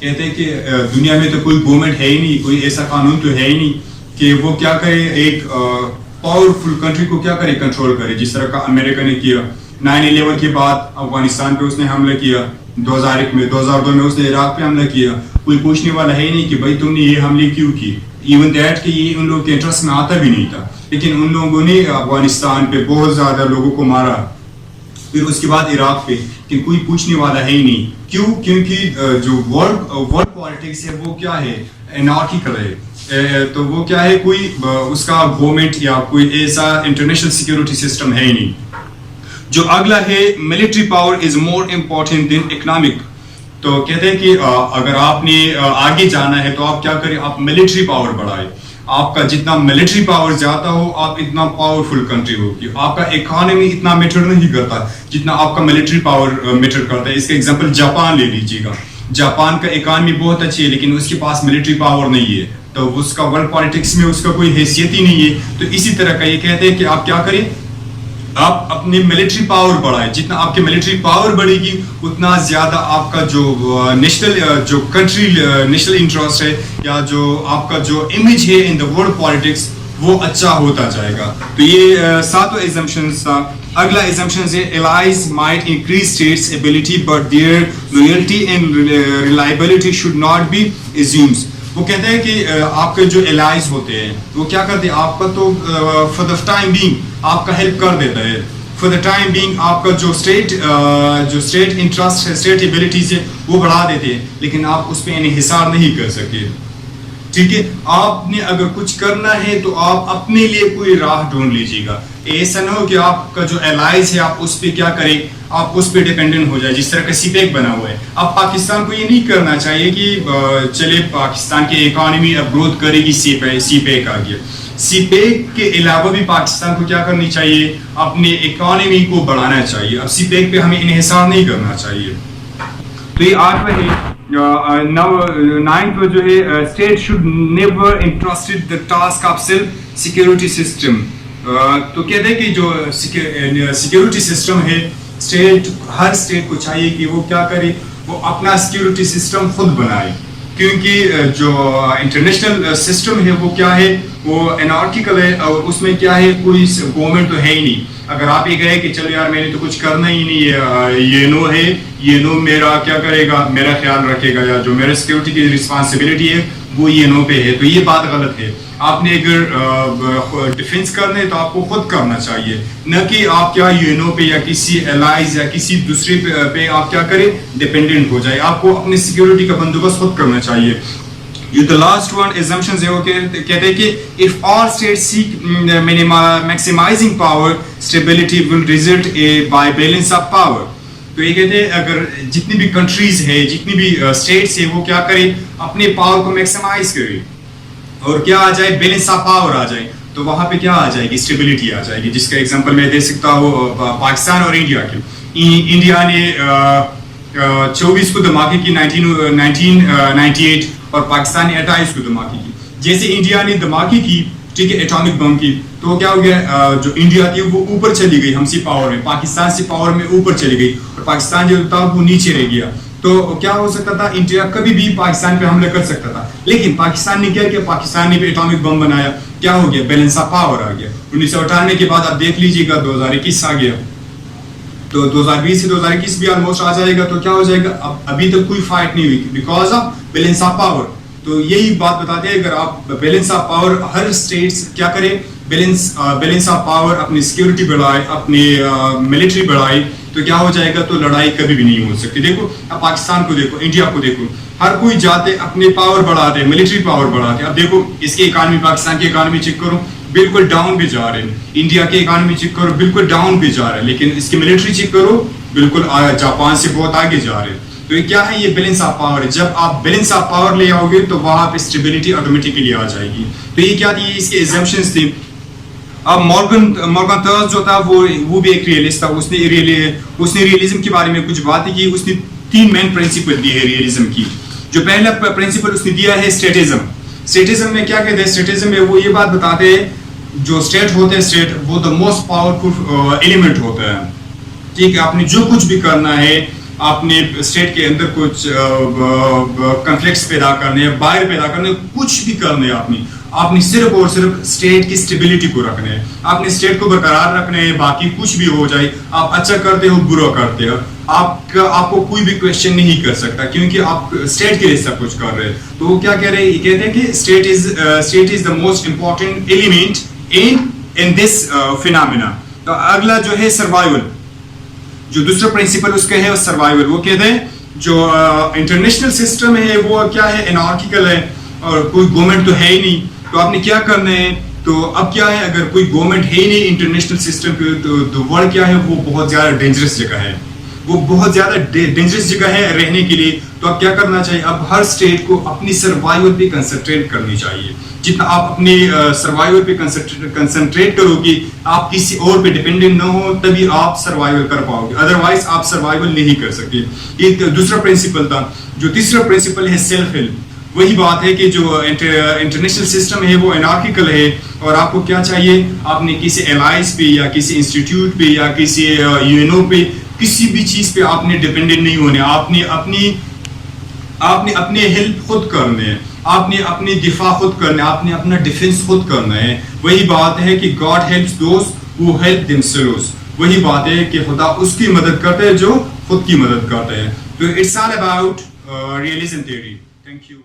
کہتے ہیں کہ دنیا میں تو کوئی گورنمنٹ ہے ہی نہیں, کوئی ایسا قانون تو ہے ہی نہیں کہ وہ کیا کرے, ایک پاورفل کنٹری کو کیا کرے, کنٹرول کرے, جس طرح کا امریکہ نے کیا 9/11 کے بعد افغانستان پہ اس نے حملہ کیا, 2001 میں 2002 میں اس نے عراق پہ حملہ کیا. کوئی پوچھنے والا ہے ہی نہیں کہ بھائی تم نے یہ حملے کیوں کی, ایون دیٹ کہ یہ ان لوگوں کے انٹرسٹ میں آتا بھی نہیں تھا, لیکن ان لوگوں نے افغانستان پہ بہت زیادہ لوگوں کو مارا, پھر اس کے بعد عراق پہ, کہ کوئی پوچھنے والا ہے ہی نہیں. کیوں؟ کیونکہ جو ورلڈ پالیٹکس ہے وہ کیا ہے, انارکیکل ہے. تو وہ کیا ہے, کوئی اس کا گورنمنٹ یا کوئی ایسا انٹرنیشنل سیکورٹی سسٹم ہے ہی نہیں. جو اگلا ہے, military power is more important than economic. تو کہتے ہیں کہ اگر آپ نے آگے جانا ہے تو آپ کیا کریں, آپ ملٹری پاور بڑھائیں. آپ کا جتنا ملٹری پاور زیادہ ہو آپ اتنا پاورفل کنٹری ہوگی. آپ کا اکانومی اتنا میٹر نہیں کرتا جتنا آپ کا ملٹری پاور میٹر کرتا ہے. اس کا ایگزامپل جاپان لے لیجیے گا. جاپان کا اکانومی بہت اچھی ہے لیکن اس کے پاس ملٹری پاور نہیں ہے, تو اس کا ورلڈ پالیٹکس میں اس کا کوئی حیثیت ہی نہیں ہے. تو اسی طرح کا یہ کہتے ہیں کہ آپ کیا کریں, آپ اپنی ملٹری پاور بڑھائیں. جتنا آپ کی ملٹری پاور بڑھے گی اتنا زیادہ آپ کا جو نیشنل جو کنٹری نیشنل انٹرسٹ ہے یا جو آپ کا جو امیج ہے ان دا ورلڈ پالیٹکس وہ اچھا ہوتا جائے گا. تو یہ ساتوں ایگزمپشنز تھا. اگلا ایگزمپشن ہے, allies might increase states' ability but their loyalty and reliability should not be assumed. وہ کہتے ہیں کہ آپ کے جو allies ہوتے ہیں وہ کیا کرتے ہیں, آپ کا تو for the time being آپ کا ہیلپ کر دیتا ہے, for the time being آپ کا جو state interest ہے, state abilities ہے وہ بڑھا دیتے ہیں, لیکن آپ اس پہ انحصار نہیں کر سکتے. ٹھیک ہے, آپ نے اگر کچھ کرنا ہے تو آپ اپنے لیے کوئی راہ ڈھونڈ لیجیے گا. ایسا نہ ہو کہ آپ کا جو الائز ہے آپ اس پہ کیا کریں, آپ اس پہ ڈیپینڈنٹ ہو جائے, جس طرح کا سی پیک بنا ہوا ہے. اب پاکستان کو یہ نہیں کرنا چاہیے کہ چلے پاکستان کی اکانومی اب گروتھ کرے گی, سی پیک آ گیا. سی پیک کے علاوہ بھی پاکستان کو کیا کرنی چاہیے, اپنے اکانومی کو بڑھانا چاہیے. اب سی پیک پہ ہمیں انحصار نہیں کرنا چاہیے. تو یہ 8واں ہے. ninth جو ہے, state should never entrusted the task of self security system. تو کہتے ہیں کہ جو سیکورٹی سسٹم ہے, ہر اسٹیٹ کو چاہیے کہ وہ کیا کرے, وہ اپنا سیکورٹی سسٹم خود بنائے. کیونکہ جو انٹرنیشنل سسٹم ہے وہ کیا ہے, وہ انارکیکل ہے, اور اس میں کیا ہے, کوئی گورنمنٹ تو ہے ہی نہیں. اگر آپ یہ کہیں کہ چلو یار میں نے تو کچھ کرنا ہی نہیں ہے, یہ نو ہے, یہ نو میرا کیا کرے گا, میرا خیال رکھے گا, یا جو میرا سیکورٹی کی رسپانسبلٹی ہے وہ یہ نو پہ ہے, تو یہ بات غلط ہے. آپ نے اگر ڈیفینس کرنا ہے تو آپ کو خود کرنا چاہیے, نہ کہ آپ کیا یہ نو پہ یا کسی الائز یا کسی دوسرے پہ آپ کیا کریں, ڈیپینڈنٹ ہو جائے. آپ کو اپنی سیکورٹی کا بندوبست خود کرنا چاہیے. The last one assumptions ہے وہ کہتے ہیں کہ if all states seek maximizing power, stability will result by balance of power. تو یہ کہتے ہیں اگر جتنی بھی کنٹریز ہے, جتنی بھی اسٹیٹس ہے, وہ کیا کریں, اپنے پاور کو میکسیمائز کریں اور کیا آ جائے, بیلنس آف پاور آ جائے. تو وہاں پہ کیا آ جائے گی, اسٹیبلٹی آ جائے گی. جس کا ایگزامپل میں دے سکتا ہوں پاکستان اور انڈیا کے. انڈیا نے 24 کو دھماکے کی 1998 اور پاکستان نے 28 کو دھماکے کی. جیسے انڈیا نے دھماکے کی, ٹھیک ہے, ایٹامک بم کی, تو کیا ہو گیا, جو انڈیا تھی وہ اوپر چلی گئی ہم سے پاور میں, پاکستان سے پاور میں اوپر چلی گئی, اور پاکستان جو تھا وہ نیچے رہ گیا. تو کیا ہو سکتا تھا, انڈیا کبھی بھی پاکستان پہ حملہ کر سکتا تھا, لیکن پاکستان نے کیا کیا, پاکستان نے بھی ایٹامک بم بنایا, کیا ہو گیا, بیلنس آف پاور آ گیا. 1998 کے بعد آپ دیکھ لیجیے گا 2021 آ گیا, تو 2020 سے 2021 بھی آلموسٹ آ جائے گا. تو کیا ہو جائے گا, ابھی تک کوئی فائٹ نہیں ہوئی because of balance of power. تو یہی بات بتاتے ہیں, اگر آپ بیلنس آف پاور ہر اسٹیٹس کیا کرے, بیلنس آف پاور, اپنی سیکورٹی بڑھائے, اپنی ملٹری بڑھائے, تو کیا ہو جائے گا, تو لڑائی کبھی بھی نہیں ہو سکتی. دیکھو اب پاکستان کو دیکھو, انڈیا کو دیکھو, ہر کوئی جاتے اپنے پاور بڑھاتے, ملٹری پاور بڑھاتے. اب دیکھو اس کی اکانومی, پاکستان کی اکانومی چیک کرو, بالکل ڈاؤن پہ جا رہے ہیں. انڈیا کی اکانومی چیک کرو, بالکل ڈاؤن پہ جا رہے ہیں. لیکن اس کی ملٹری چیک کرو, بالکل جاپان سے بہت آگے جا رہے ہیں. تو یہ کیا ہے, یہ بیلنس آف پاور ہے. جب آپ بیلنس آف پاور لے آؤ گے تو وہاں پہ اسٹیبلٹی آٹومیٹکلی آ جائے گی. تو یہ کیا تھی, اس کے ایگزمپشنز تھے. اب مورگن تھرز جو تھا وہ بھی ایک ریئلسٹ تھا. اس نے ریئلزم کے بارے میں کچھ باتیں کی. اس نے 3 مین پرنسپل دیے ہیں ریئلزم کی. جو پہلا پرنسپل اس نے دیا ہے اسٹیٹزم. اسٹیٹزم میں کیا کہتے ہیں, اسٹیٹزم میں وہ یہ بات بتاتے ہیں, جو اسٹیٹ ہوتے ہیں, اسٹیٹ وہ دا موسٹ پاورفل ایلیمنٹ ہوتا ہے. ٹھیک ہے, آپ نے جو کچھ بھی کرنا ہے آپ نے اسٹیٹ کے اندر کچھ کنفلکٹس پیدا کرنے ہیں، باہر پیدا کرنے، کچھ بھی کرنے آپ نے صرف اور صرف اسٹیٹ کی اسٹیبلٹی کو رکھنا ہے، آپ نے اسٹیٹ کو برقرار رکھنا ہے، باقی کچھ بھی ہو جائے، آپ اچھا کرتے ہو برا کرتے ہو، آپ کو کوئی بھی کویشچن نہیں کر سکتا، کیونکہ آپ اسٹیٹ کے لیے سب کچھ کر رہے ہیں. تو وہ کیا کہہ رہے ہیں، یہ کہتے ہیں کہ state is the most important element in this phenomena. تو اگلا جو ہے سروائیول، جو دوسرا پرنسپل اس کا ہے سروائیول. وہ کہتے ہیں جو انٹرنیشنل سسٹم ہے وہ کیا ہے، انارکیکل ہے، اور کوئی گورنمنٹ تو ہے ہی نہیں. تو آپ نے کیا کرنا ہے، تو اب کیا ہے، اگر کوئی گورنمنٹ ہے ہی نہیں انٹرنیشنل سسٹم پہ، تو ورلڈ کیا ہے، وہ بہت زیادہ ڈینجرس جگہ ہے، وہ بہت زیادہ ڈینجرس جگہ ہے رہنے کے لیے. تو اب کیا کرنا چاہیے، اب ہر اسٹیٹ کو اپنی سروائیول پہ کنسنٹریٹ کرنی چاہیے. جتنا آپ اپنی سروائیول پہ کنسنٹریٹ کرو گے، آپ کسی اور پہ ڈیپینڈنٹ نہ ہو، تبھی آپ سروائیول کر پاؤ گے، ادروائز آپ سروائیول نہیں کر سکتے. یہ دوسرا پرنسپل تھا. جو تیسرا پرنسپل ہے سیلف ہیلپ. وہی بات ہے کہ جو انٹرنیشنل سسٹم ہے وہ انارکیکل ہے، اور آپ کو کیا چاہیے، آپ نے کسی الائنس پہ یا کسی انسٹیٹیوٹ پہ یا کسی یونو پہ، کسی بھی چیز پہ آپ نے ڈیپینڈنٹ نہیں ہونے. آپ نے اپنے ہیلپ خود کرنے ہیں، آپ نے اپنے دفاع خود کرنا ہے، آپ نے اپنا ڈیفنس خود کرنا ہے. وہی بات ہے کہ God helps those who help themselves. وہی بات ہے کہ خدا اس کی مدد کرتا ہے جو خود کی مدد کرتا ہے. تو it's all about realism theory. Thank you.